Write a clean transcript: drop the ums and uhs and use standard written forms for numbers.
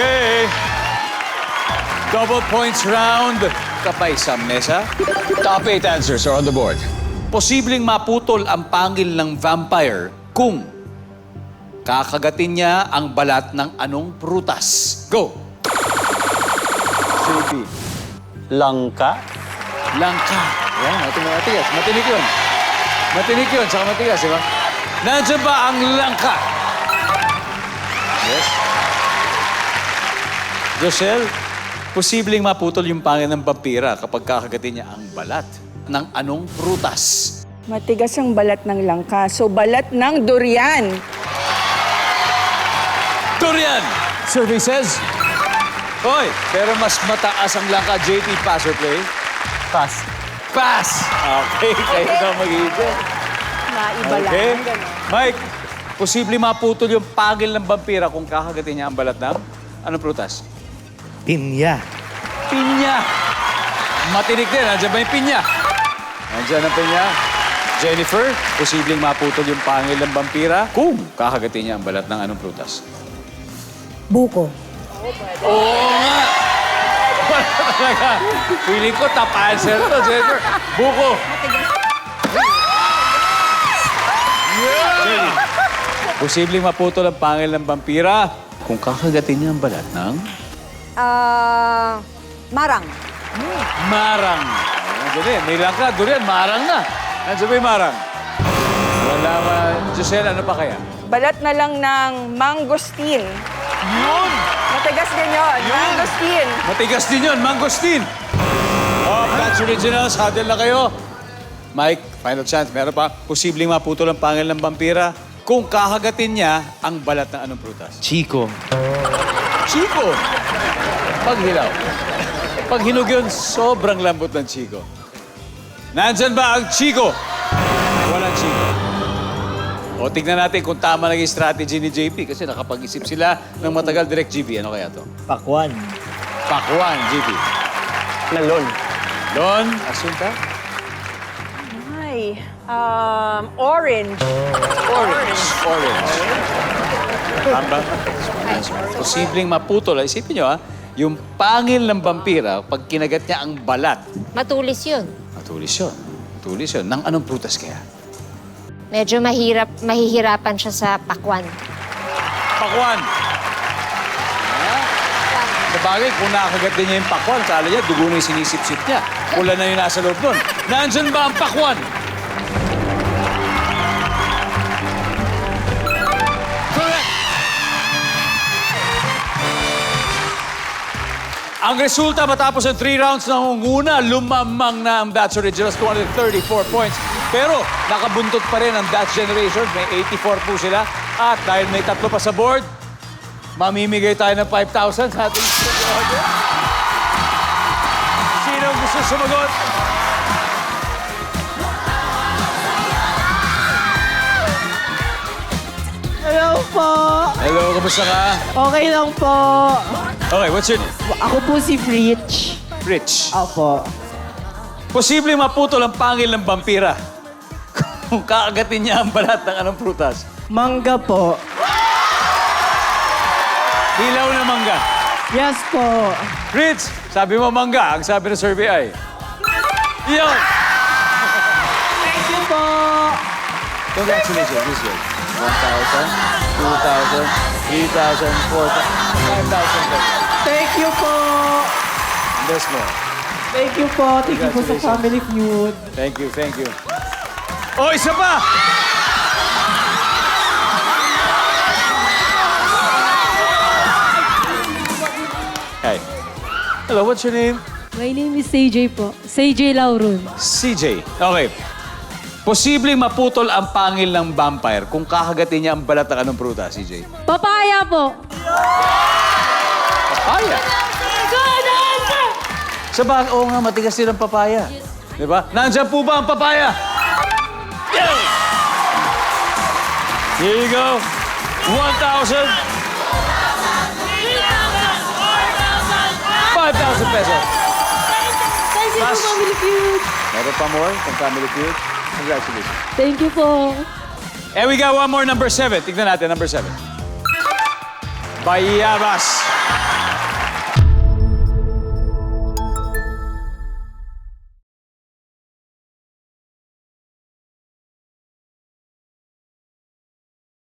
Okay. Double points round. Kapay sa mesa. Top 8 answers are on the board. Posibleng maputol ang pangil ng vampire kung kakagatin niya ang balat ng anong prutas. Go! JP. Langka? Langka. Yan, matigas. Matinik yun. Matinik yun, saka matigas, di ba? Nandiyan ba ang langka? Yes. Josel, posibleng maputol yung pangil ng vampira kapag kakagatin niya ang balat ng anong prutas. Matigas ang balat ng langka. So, balat ng durian. Durian! Survey says... Hoy, pero mas mataas ang langka. JP, pass or play? Pass. Pass! Okay, kayo na mag-iisip. Naiba Okay. lang. Ganun. Mike, posibleng maputol yung pangil ng vampira kung kakagatin niya ang balat ng anong prutas? Pinya. Pinya! Matinik din. Nandiyan ba yung pinya? Nandiyan ang pinya. Jennifer, posibleng maputol yung pangil ng vampira kung kakagatin niya ang balat ng anong prutas? Buko. Oo nga! Wala talaga. Feeling ko top answer to, Jennifer. Buko. Yeah! Posibleng maputol ang pangil ng vampira kung kakagatin niya ang balat ng Marang. marang. Nandiyan eh. May langka. Durian, marang na. Nandiyan ba yung marang? Wala ba? Giselle, ano pa kaya? Balat na lang ng mangosteen. Yun! Matigas din yun. Mangosteen. Matigas din yun, mangosteen. Oh, that's originals. Huddle na kayo. Mike, final chance. Meron pa. Posibleng maputol ang pangil ng vampira kung kakagatin niya ang balat ng anong prutas. Chico. Chico! Paghilaw. Pag hinug yun, sobrang lambot ng Chico. Nandyan ba ang Chico? Walang Chico. O, tignan natin kung tama naging strategy ni JP kasi nakapag-isip sila ng matagal. Direct GB, ano kaya to? Pakwan. Pakwan, JP. Lalon. Don, Asunta? Ay, orange. Orange. Tama? Posibleng maputol. Isipin nyo, yung pangil ng vampira, pag kinagat niya ang balat, Matulis yun. matulis yun. Matulis yun. Nang anong prutas kaya? Medyo mahihirapan siya sa pakwan. Pakwan! Sa bagay, kung nakakagat din niya yung pakwan, kala niya, dugo na yung sinisip-sip niya. Pula na yung nasa loob nun. Nandyan ba ang pakwan? Correct! Ang resulta matapos ang 3 rounds ng una, lumamang na ang That's Originals, 234 points. Pero nakabuntot pa rin ang That's Generation, may 84 po sila. At dahil may tatlo pa sa board, mamimigay tayo ng 5,000 sa ating studio audience. Sino ang gusto sumagot? Hello po. Hello, kamusta ka? Okay lang po. Okay, what's your name? Ako po si Fritch. Rich. Opo. Posible maputol ang pangil ng vampira kung kakagatin niya ang balat ng anong prutas. Mangga po. Hilaw na mangga. Yes po. Rich, sabi mo mangga. Ang sabi ng survey ay... Yun! Thank you po. Congratulations, this is good. 1,000, 2,000, 3,000, 4,000, 5,000. Thank you po. There's more. Thank you po. Thank you po sa Congratulations. Family Feud. Thank you, thank you. Oh, isa pa! Hi. Hello, what's your name? My name is CJ po. CJ Laurun. CJ. Okay. Posibleng maputol ang pangil ng vampire kung kakagatin niya ang balat ng anong prutas, CJ? Papaya po. Papaya. Sa bagay, oo nga, matigas din ang papaya. Di ba? Nandiyan po ba ang papaya? Yeah! Here you go. 1,000. 5,000 pesos. Thank you Mas. po, Family Feud. Meron pa more from Family Feud. Congratulations. Thank you po. And we got one more, number 7. Tignan natin, number 7. Bayabas.